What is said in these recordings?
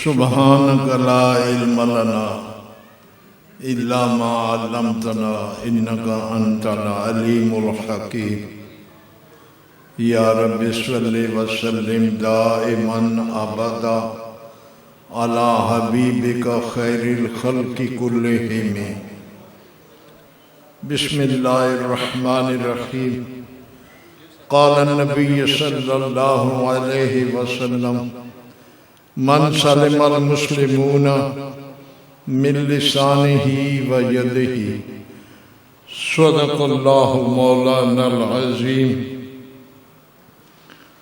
سبحانک لا علم لنا الا ما علمتنا انک انت العلیم الحکیم یا رب صلی وسلم دائما ابدا علی حبیبک خیر الخلق کلہم بسم اللہ الرحمن الرحیم قال النبی صلی اللہ علیہ وسلم من سلم المسلمون من لسانہ و یدہ صدق اللہ مولانا العظیم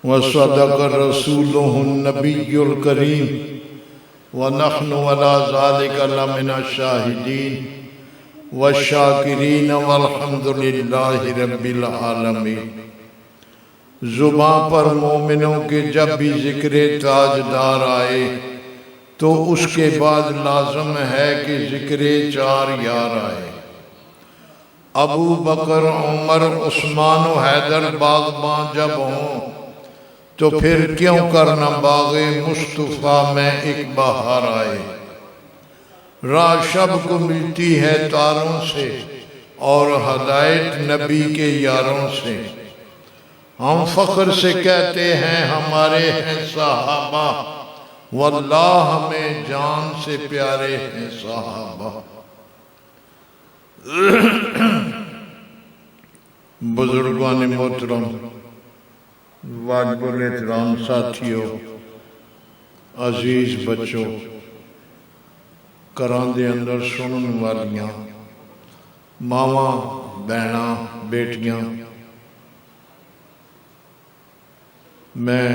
وصدق رسولہ النبی الکریم ونحن على ذلك لمن الشاہدین والشاکرین والحمد للہ رب العالمین۔ زبان پر مومنوں کے جب بھی ذکر تاجدار آئے تو اس کے بعد لازم ہے کہ ذکر چار یار آئے۔ ابو بکر، عمر، عثمان و حیدر باغباں جب ہوں تو پھر کیوں کرنا باغ مصطفیٰ میں ایک بہار آئے۔ راہ شب کو ملتی ہے تاروں سے اور ہدایت نبی کے یاروں سے۔ ہم فخر سے کہتے ہیں ہمارے ہیں صحابہ، واللہ ہمیں جان سے پیارے ہیں صحابہ۔ بزرگان محترم، واجب الاحترام ساتھیوں، عزیز بچوں، گھراں دے اندر سنن والیاں، ماواں، بہناں، بیٹیاں، میں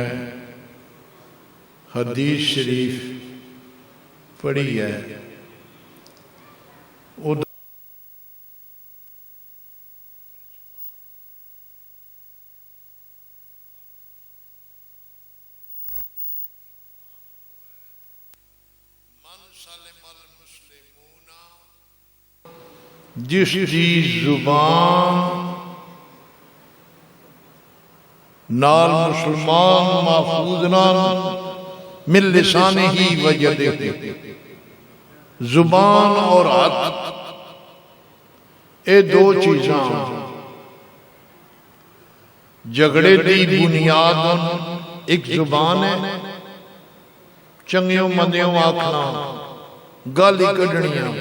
حدیث شریف پڑھی ہے۔ جس کی زبان نال مسلمان محفوظ نال من لسانہ و یدہ، زبان اور ہاتھ اے دو چیزاں جھگڑے دی بنیاد ایک زبان ہے، چنگیوں مندیوں آکھنا، گالی کڈنیاں،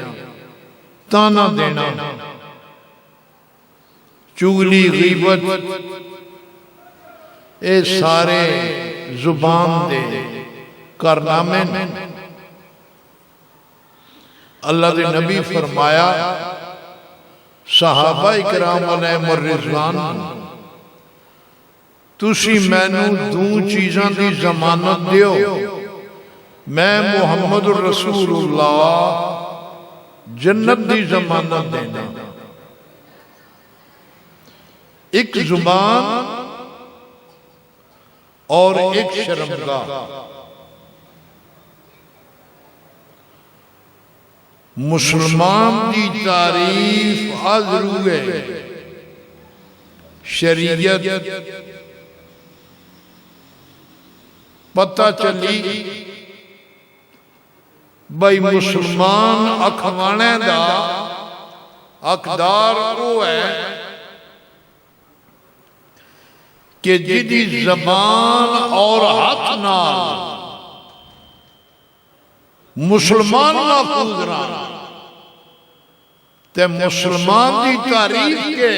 تانا دینا، چگلی، غیبت، اے سارے زبان دے کارنامے۔ اللہ دے نبی فرمایا صحابہ اکرام علیہم الرضوان، تسی مینوں دو چیزاں دی ضمانت دیو، میں محمد رسول اللہ جنت دی ضمانت دینا۔ ایک زبان اور ایک شرمگاہ۔ مسلمان دی تعریف حاضر ہے، شریعت پتہ چلی بھائی مسلمان اکھوانے دا حقدار وہ ہے کہ جدی زبان اور ہاتھ نال مسلمان محفوظ رہا تے مسلمان دی تعریف کے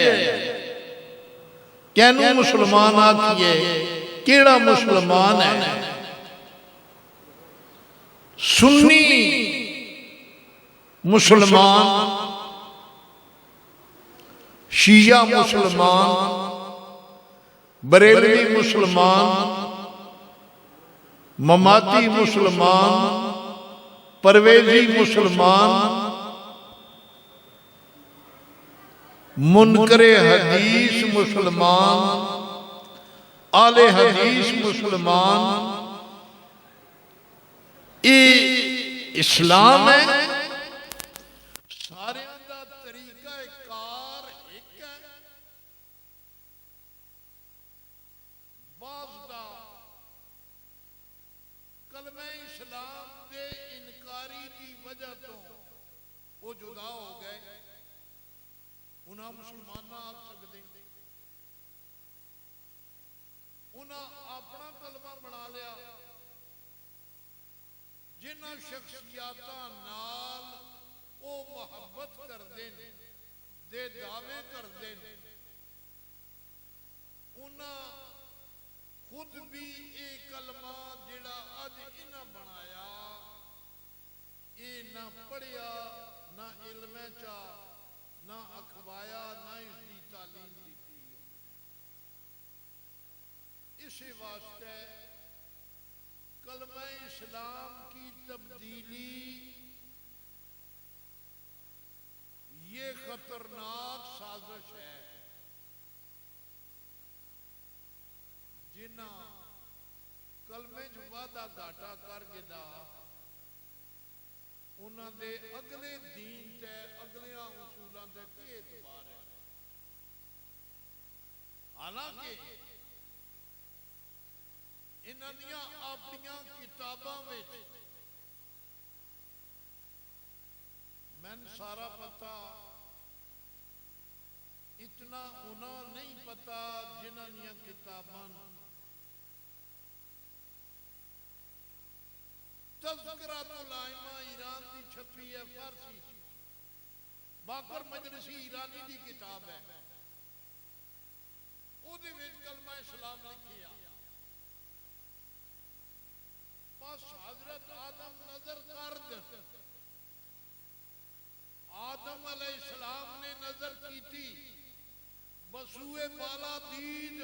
کینوں مسلمان آکھئے کیڑا مسلمان ہے؟ سنی مسلمان، شیعہ مسلمان، بریلوی مسلمان، مماتی مسلمان، پرویزی مسلمان، منکر حدیث مسلمان، آل حدیث مسلمان، یہ اسلام ہے۔ سارے اندر طریقہ کار ایک ہے، بعض دا کلمہ اسلام دے وجہ تو وہ جدا ہو گئے، انہاں مسلمان نہ آ سکتے، انہاں اپنا کلمہ بنا لیا، جنہاں شخصیاتاں نال او محبت کر دیں دے دعوے کر دیں، انہاں خود بھی ایک کلمہ جڑا اج انہاں بنایا اے نہ پڑھیا نہ علم چا نہ اخوایا نہ اس کی تعلیم دیتی ہے۔ اسی واسطے کلمہ اسلام کی تبدیلی یہ خطرناک سازش ہے، جنہ کلمے جو وعدہ گھاٹا کر گدا انہاں دے اگلے دین تے اگلیاں اصولاں تے کی اعتبار ہے؟ حالانکہ انہاں دیاں اپنیاں کتاباں وچ من سارا پتا اتنا انہاں نہیں پتا جنہاں دیاں کتاباں تذکرۃ الائمہ ایران دی چھپی ہے فارسی، باقر مجلسی ایرانی دی کتاب ہے، او دے وچ کلمہ اسلام لکھیا، بس حضرت آدم نظر کر دے، آدم علیہ السلام نے نظر کی تھی، بسوئے بالا دید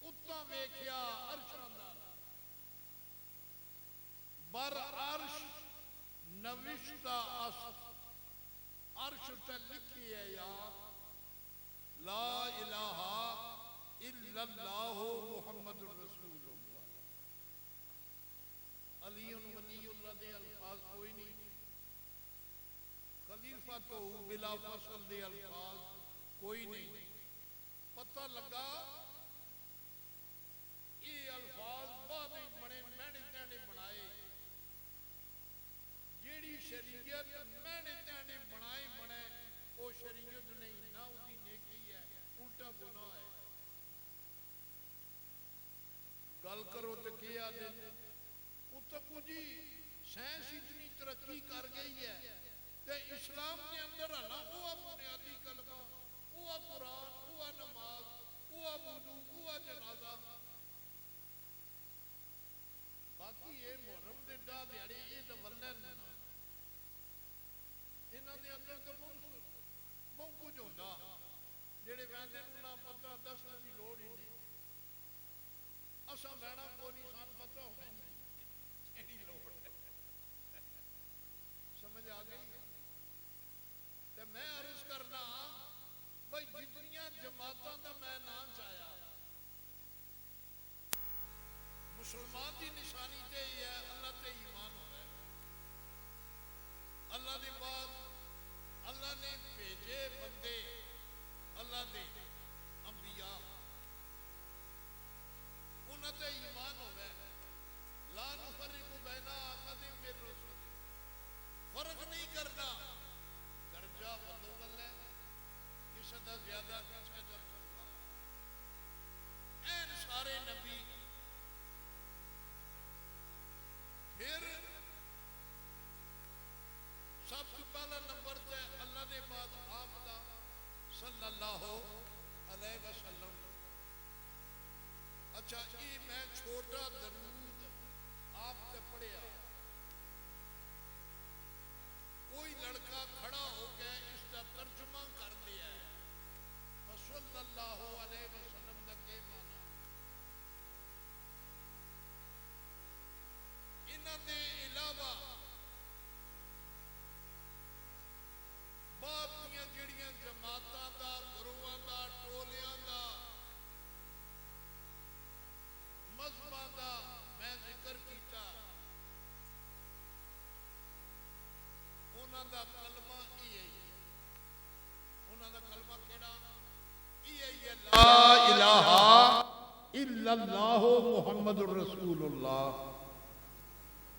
اتنا ویکھیا عرشاں دا، بر عرش نوشتہ عرش تے لکھی ہے یا لا الہ الا اللہ محمد الرسول اللہ، علی ولی اللہ دے الفاظ کوئی نہیں، خلیفہ تو بلا فصل دے الفاظ کوئی نہیں، پتہ لگا یہ الفاظ بعد بڑے مہنے تینے بنائے، جیڑی شریعت مہنے تینے بنائے وہ شریعت نہیں، نہ اس کی نیکی ہے، الٹا گناہ ہے۔ گل کرو تو کیا دن اتکو جی سائنس اتنی ترقی کر گئی ہے تے اسلام کے اندر ہے نا وہ بنیادی کلمہ، وہ قرآن، وہ نماز، وہ وضو، وہ جنازہ، باقی یہ محرم دے دا دیاڑے یہ تو ولن انہاں دے اندر تو بہت کچھ ہوتا جڑے ویندے نہ پتہ دسنے کی لوڑ ہی نہیں، اساں لینا کو نہیں سان پتہ ہونا نہیں کیڑی لوڑ ہے، سمجھ آ گئی؟ تے میں عرض کرنا بھئی جتنیاں جماعتاں دا میں نام چاہیا، مسلمان دی نشانی تے ہی ہے اللہ تے ایمان ہوتا ہے، اللہ دی بات اللہ نے بھیجے بندے اللہ دے انبیاء انہاں تے ایمان ہوتا ہے، لا نفرق بین احد من رسل، فرق نہیں کرنا، درجہ ولو ولے کسی دا زیادہ کسی دا تھوڑا، این سارے نبی، پھر سب سے پہلا نمبر تے اللہ نے بعد آپ دا صلی اللہ علیہ وسلم۔ اچھا یہ میں چھوٹا درود آپ سے پڑھیا، کوئی لڑکا کھڑا ہو کے اس کا ترجمہ کر دیا ہے صلی اللہ علیہ وسلم کا کے معنی، انہاں دے علاوہ بعد دیاں جڑیاں جماعتاں دا گروہاں دا ٹولیاں دا مذہباں دا میں ذکر کیتا، انہاں دا کلمہ یہ ہے، انہاں دا کلمہ کیڑا یہ ہے لا الہ الا اللہ محمد الرسول اللہ،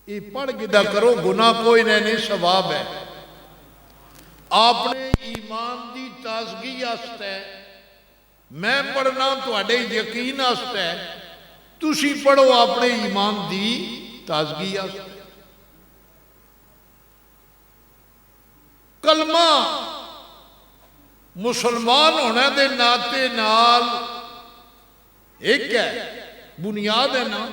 یہ پڑھ گدا کرو، گناہ کوئی نہیں، ثواب ہے۔ اپنے ایمان دی تازگی واسطے میں پڑھنا تواڈے یقین واسطے، تسی پڑھو اپنے ایمان دی تازگی واسطے۔ کلمہ مسلمان ہونے دے ناطے نال ایک ہے، بنیاد ہے نا۔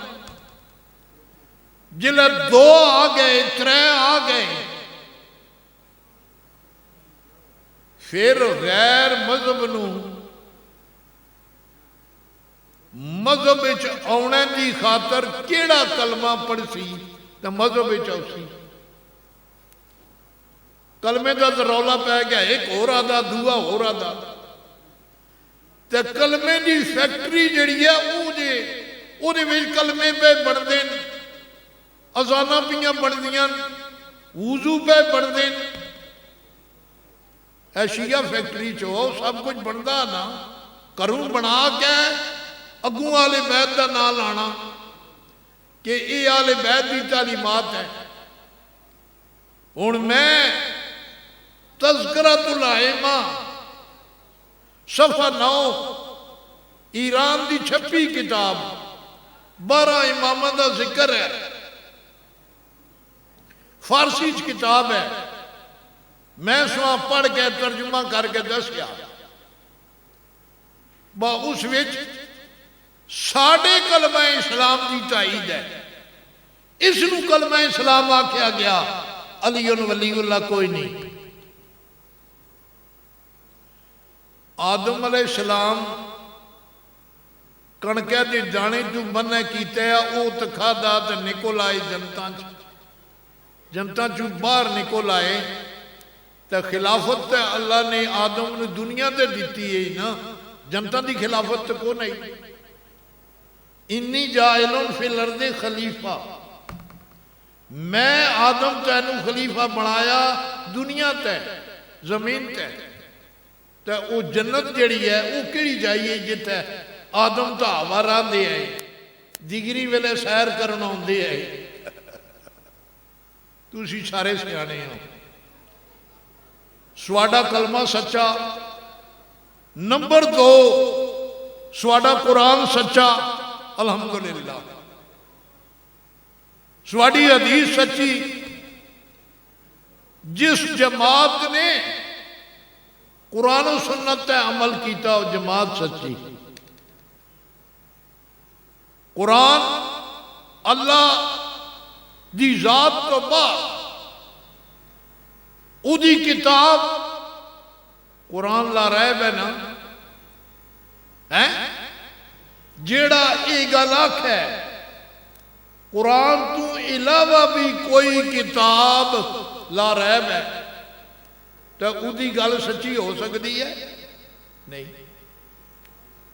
جلے دو آ گئے، ترے آ گئے، پھر غیر مذہب نو مذہب وچ آنے دی خاطر کیڑا کلمہ پڑھ سی تو مذہب وچ آؤ سی۔ کلمے دا رولا پہ گیا، ایک ہو رہا دا، دوسرا ہو رہا دا، تے کلمے دی فیکٹری جڑی ہے وہ دے وچ کلمے پہ بڑھ دین، اذاناں پیاں بڑھ دیاں، وضو پہ بڑھ دین، ایشیا فیکٹری چو سب کچھ بندا نا، کروں بنا کے اگوں آلے بیت دا نام لانا کہ یہ آلے بیت دی تعلیمات ہے۔ ہن میں تذکرۃ الائمہ صفحہ 9 ایران دی چھپی کتاب 12 امامہ دا ذکر ہے، فارسی کتاب ہے، میں سواں پڑھ کے ترجمہ کر کے دسیا، با اس وچ ساڑھے کلمہ اسلام دی تائید ہے۔ اس نو کلمہ اسلام آکھیا گیا، علی ولی اللہ کوئی نہیں۔ آدم علیہ السلام کنکے دے جانے جو منع کیتے ہیں، او تکھا دا تے نکل آئے جنتاں چو باہر نکل آئے، تے خلافت تے اللہ نے آدم نے دنیا تے دیتی ہے نا، جنتاں دی خلافت تے کو نہیں۔ انی جائلن فی الارض خلیفہ، میں آدم تینو خلیفہ بنایا دنیا تے، زمین تے، تے او جنت جڑی ہے او کیڑی جائیے جتے آدم تا ہوا رہن دے آئے، دیگری ویلے سیر کرنا ہوں دے آئے۔ تو اسی سارے سیانے ہوں، سواڈا کلمہ سچا، نمبر 2 سواڈا قرآن سچا، الحمدللہ، سواڈی حدیث سچی۔ جس جماعت نے قرآن و سنت تے عمل کیتا وہ جماعت سچی۔ قرآن اللہ دی ذات تو بعد او دی کتاب قرآن لا ریب ہے نا، جیڑا یہ گل آکھے قرآن تو علاوہ بھی کوئی کتاب لا ریب ہے تو او دی گل سچی ہو سکتی ہے نہیں۔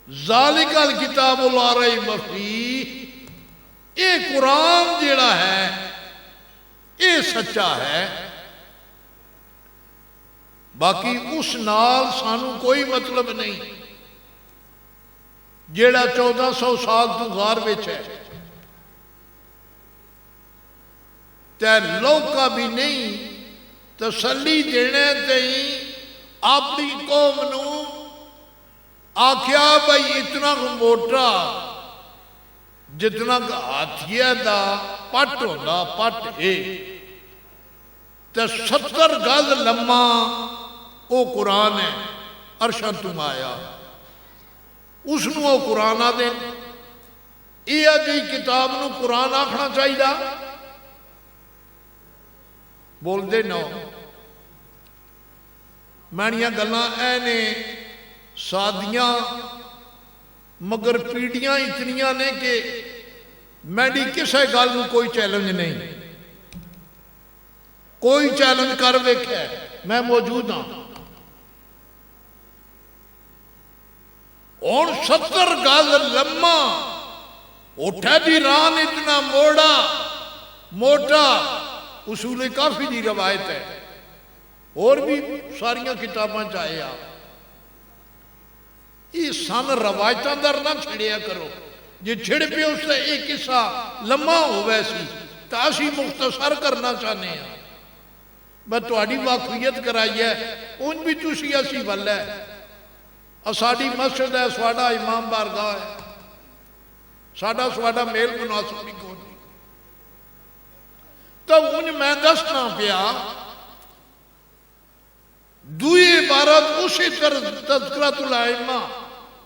ذالک الکتاب لا ریب فیہ، یہ قرآن جیڑا ہے یہ سچا ہے، باقی اس نال سانو کوئی مطلب نہیں۔ جیڑا 1400 سال تو غار وچ ہے تے لوکا بھی نہیں، تسلی دینے تھی اپنی قوم نو آکھیا بھائی اتنا موٹا جتنا ہاتھیے دا پٹ ہوتا پٹ ہے تے 70 گز لما او قرآن ہے، عرشاں تم آیا اس نو او قرآن آ دیں۔ یہ جی کتاب نو قرآن آکھنا چاہیے، بول دے نو میڑیاں گلاں اے نے سادیاں مگر پیڑیاں اتنیاں نے کہ میڈی کسے گل نو کوئی چیلنج نہیں، کوئی چیلنج کر ویکھے میں موجود ہاں۔ اور 70 گز لما اٹھے دی ران اتنا موٹا اصول کافی دی روایت ہے، اور بھی ساریاں کتاباں چاہے آپ یہ سن روایتاں در نہ چھڑیا کرو، جی چھڑ پہ اس سے ایک قصہ لمحہ ہو ویسی تو اسی مختصر کرنا چاہتے ہیں میں تہاڈی واقفیت کرائی ہے ان بھی تسی اسی ول ہے ساڈی مسجد ہے سواڈا امام بارگاہ ہے ساڈا سواڈا میل مناسب بھی کون نہیں تو ان میں دسنا پیا دوئی عبارت اسی تذکرۃ الائمہ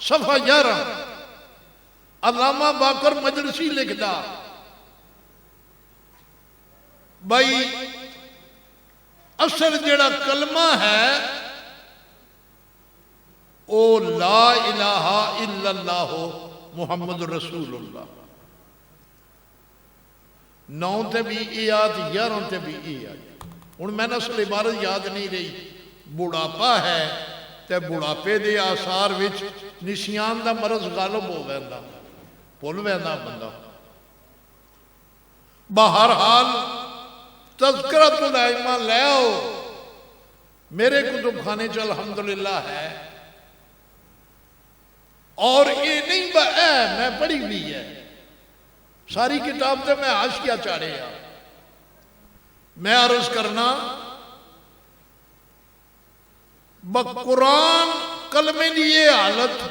صفحہ 11 علامہ باقر مجلسی لکھدا بھائی اصل جڑا کلمہ ہے او لا الہ الا اللہ محمد رسول اللہ 9 تے بھی ای آت 11 تے بھی ای آت ہن میں اصل عبارت یاد نہیں رہی بڑھاپا ہے تے بڑھاپے دے آثار وچ نسیان دا مرض غالب ہو ویندا بھول ویندا بندہ بہرحال تذکرۃ الائمہ لے آؤ میرے کتب خانے چ الحمدللہ ہے اور یہ نہیں میں پڑھی بھی ہے ساری کتاب تے میں حاشیہ چاڑے میں عرض کرنا قرآن کلمے دی یہ حالت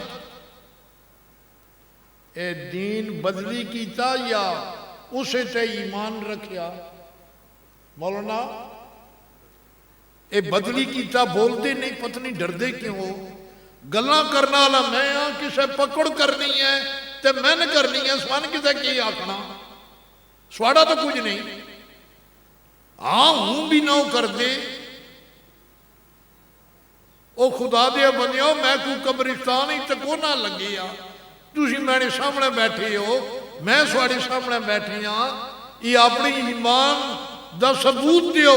اے دین بدلی کیتا یا اسے تے ایمان رکھیا مولانا اے بدلی کیتا بولتے نہیں پتہ نہیں ڈردے کیوں ہو گلاں کرنا والا میں ہاں کسے پکڑ کرنی ہے تے میں نے کرنی ہے سوان کسے کی آکھنا سواڑا تو کچھ نہیں ہاں ہوں بھی نہ کر دے او خدا دیا بنیاؤ میں کوئی قبرستان ہی تکو نہ لگی تسی میں نے سامنے بیٹھے ہو میں سواڑی سامنے بیٹھی ہاں یہ اپنی ایمان دا ثبوت دیو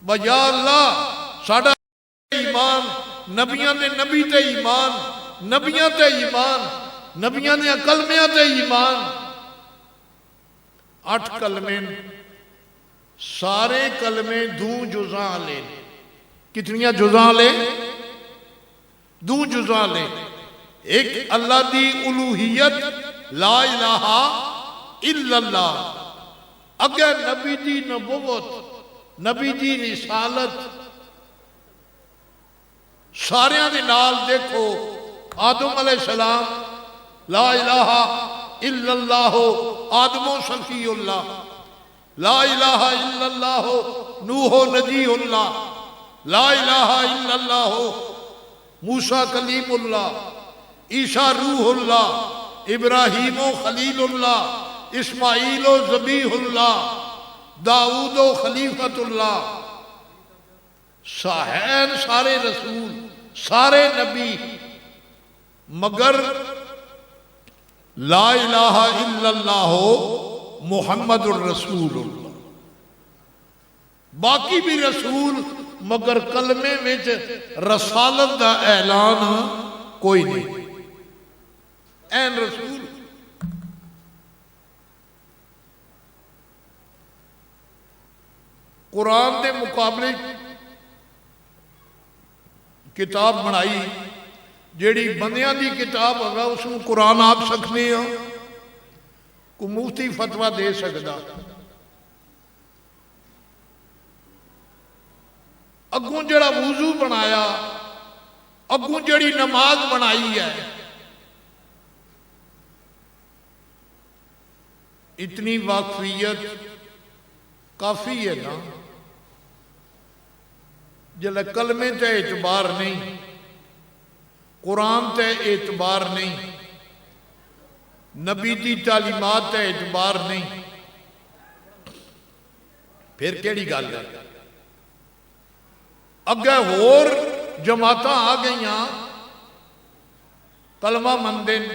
بجا اللہ ساڑا ایمان نبیاں دے نبی تے ایمان نبیاں تے ایمان نبیاں دے کلمیاں تے ایمان 8 کلمے سارے کلمے 2 جزاں لے کتنیاں جزاں لے 2 جزاں لے ایک اللہ دی الوہیت لا الہ الا اللہ اگر نبی دی نبوت نبی دی رسالت ساریاں دے نال دیکھو آدم علیہ السلام لا الہ الا اللہ آدم و صفی اللہ لا الہ الا اللہ نوح و نجی اللہ لا الہ الا اللہ موسیٰ کلیم اللہ عیسیٰ روح اللہ ابراہیم و خلیل اللہ اسماعیل و ذبیح اللہ داؤد و خلیفت اللہ صاحب سارے رسول سارے نبی مگر لا الہ الا اللہ محمد الرسول اللہ باقی بھی رسول مگر کلمے وچ رسالت دا اعلان کوئی نہیں این رسول قرآن دے مقابلے کتاب بنائی جیڑی بندیاں دی کتاب ہوگا اس کو قرآن آپ سکتے ہیں کو مفتی فتوہ دے سکتا اگوں جڑا وضو بنایا اگوں جڑی نماز بنائی ہے اتنی واقفیت کافی ہے نا جلے کلمے تے اعتبار نہیں قرآن تے اعتبار نہیں نبی دی تعلیمات تے اعتبار نہیں پھر کیڑی گل ہے اگے ہور جماعتاں آ گئیاں کلمہ مندن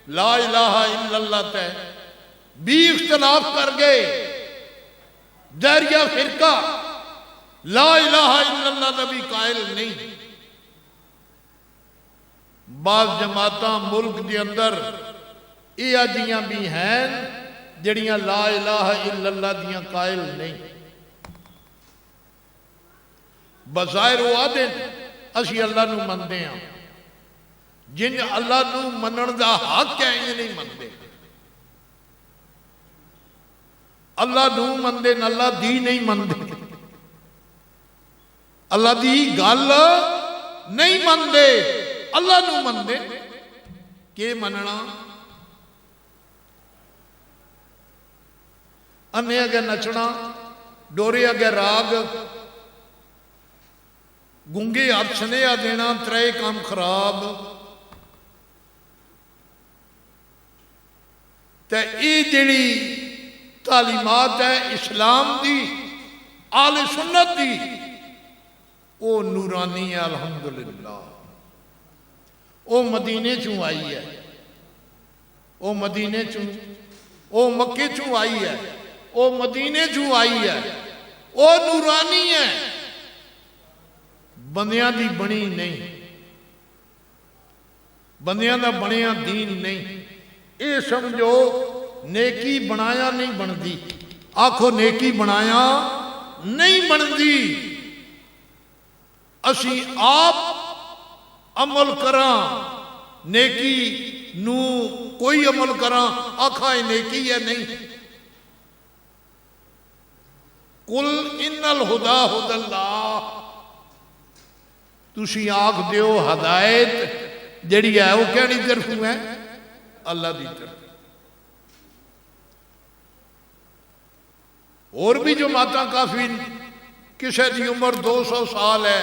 لا الہ الا اللہ تے بھی اختلاف کر گئے دائریہ فرقہ لا الہ الا اللہ نبی قائل نہیں بعض جماعتاں ملک دے اندر یہ جیاں بھی ہیں جڑیاں لا الہ الا اللہ دیاں قائل نہیں بظاہر وہ آدھے اسی اللہ نو مندے ہیں جن اللہ نو منن دا حق ہے یہ نہیں مندے اللہ نو مندے اللہ دی نہیں مندے، اللہ دی گل نہیں مندے، اللہ نو مندے۔ کہ مننا؟ انے اگے نچنا، ڈورے اگے راگ، گونگے ہاتھ سنیا دینا، ترے کام خراب۔ تے ای جڑی تعلیمات ہے اسلام دی، آل سنت دی، او نورانی ہے الحمدللہ۔ او مدینے چوں آئی ہے، او مدینے چوں، او مکے چوں آئی ہے، او مدینے چوں آئی ہے، او نورانی ہے، بندیاں دی بنی نہیں، بندیاں دا بنیا دین نہیں۔ اے سمجھو نیکی بنایا نہیں بندی، آکھو نیکی بنایا نہیں بندی۔ اسی آپ عمل کراں، نیکی نو کوئی عمل کراں آکھا ہے نیکی ہے نہیں۔ قل ان الہدا ہدی اللہ، تسی آکھ دیو ہدایت جڑی ہے وہ کہڑی طرفوں ہے؟ اللہ دی طرف۔ اور بھی جماعتاں کافی، کسے دی عمر 200 سال ہے،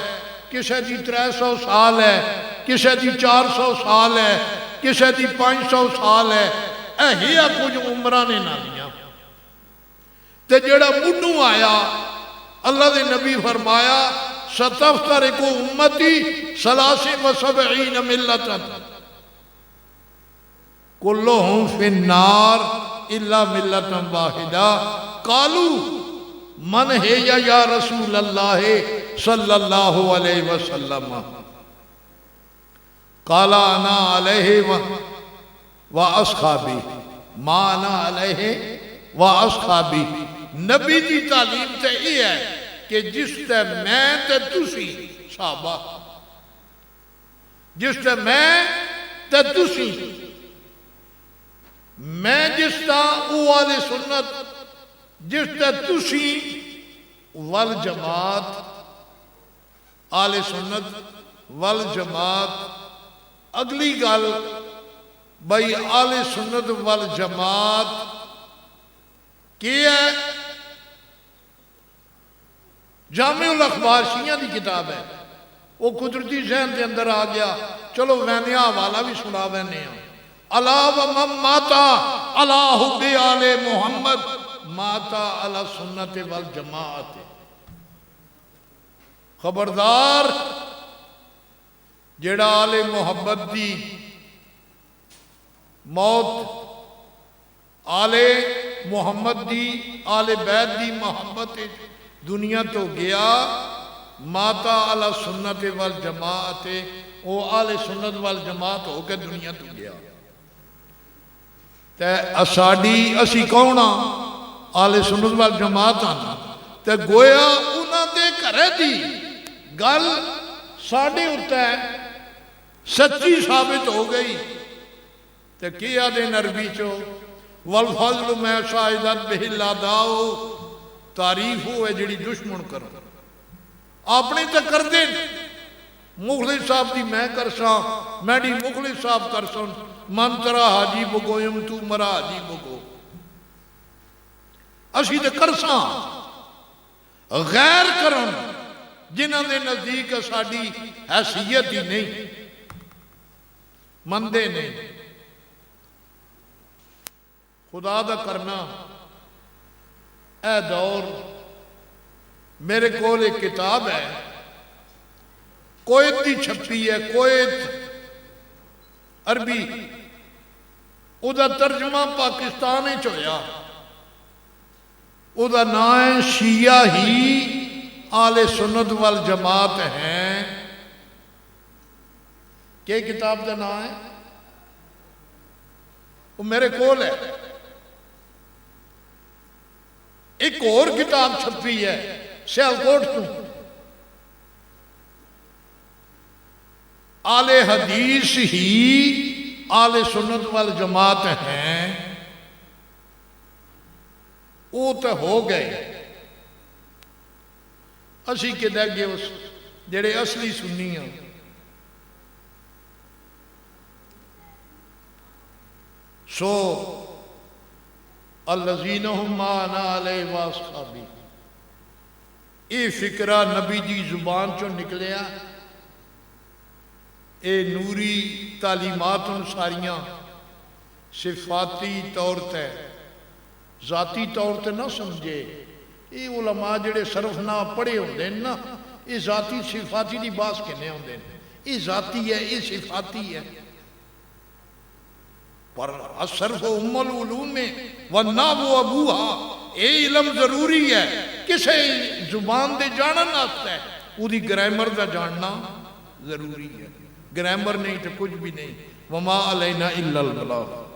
کسے دی 300 سال ہے، کسے دی 400 سال ہے، کسے دی 500 سال ہے، ایہیا کچھ عمرہ نے نہ دیا۔ تے جڑا منو آیا، اللہ دے نبی فرمایا ستفترق امتی 73 ملتا کلہم فی النار الا ملتا واحدہ قالوا من ہے یا رسول اللہ صلی اللہ علیہ وسلم قال انا علیہ و اصحابی ما انا علیہ و اصحابی۔ نبی دی تعلیم تے یہ ہے کہ جس تے میں تے تسی صحابہ، جس تے میں تے تسی، میں جس تا او آل سنت، جس تے تسی والجماعت، آل سنت والجماعت۔ اگلی گل بھائی آل سنت والجماعت کیا ہے؟ جامع الاخبار شیعہ دی کتاب ہے، وہ قدرتی ذہن دے اندر آ گیا، چلو وینیا حوالہ بھی سنا وینے ہیں۔ الا ومن ماتا علی حب آل محمد ماتا علی سنت والجماعت۔ خبردار جیڑا آل محبت دی موت، آل محمد دی، آل بیت دی محبت دنیا تو گیا، ماتا علی سنت والجماعت، او آل سنت والجماعت ہو کے دنیا تو گیا۔ تے اساڑی اسی کونا آل سنت والجماعت آنا، تے گویا انہاں دے گھرے دی گل ساڑھے ہوتا ہے سچی ثابت ہو گئی۔ تے کیا دے نربی چو والفضل میں شاہدت بہلا داؤ، تعریف ہوئے جڑی دشمن کرو اپنے تے کر دیں۔ مخلص صاحب دی میں کرساں، میں دی مخلص صاحب کرساں، من ترا حاجی بگویم تو مرا حاجی بگو، اسی تے کرساں۔ غیر کرن جنہاں دے نزدیک ساڑی حیثیت ہی نہیں، مندے نہیں۔ خدا دا کرنا اے دور، میرے کول ایک کتاب ہے، کویت دی چھپی ہے، کویت عربی، او دا ترجمہ پاکستان ہی چویا، او دا نام شیعہ ہی آل سنت والجماعت ہیں۔ کہ کتاب دا نام ہے؟ وہ میرے کول ہے۔ ایک اور کتاب چھپی ہے سیالکوٹ تو، آل حدیث ہی آل سنت والجماعت ہیں۔ وہ تو ہو گئے، اسی کہ رہ گئے اس جڑے اصلی سنی ہیں۔ سو الذین هم ما انا علیہ واصحابی، یہ فکرہ نبی دی زبان چوں نکلیا، اے نوری تعلیمات ساریاں صفاتی طور تے ذاتی طور تے نہ سمجھے۔ یہ علماء جڑے صرف نہ پڑھے ہوندے ہیں نا، یہ ذاتی صفاتی دی باس کہنے ہوندے ہیں، یہ ذاتی ہے یہ صفاتی ہے، پر الصرف ام العلوم والنحو ابوہا، اے علم ضروری ہے کسے زبان دے جانن آتا ہے، وہ دی گرامر دا جاننا ضروری ہے، گرامر نہیں تو کچھ بھی نہیں۔ وما علینا الا البلاغ۔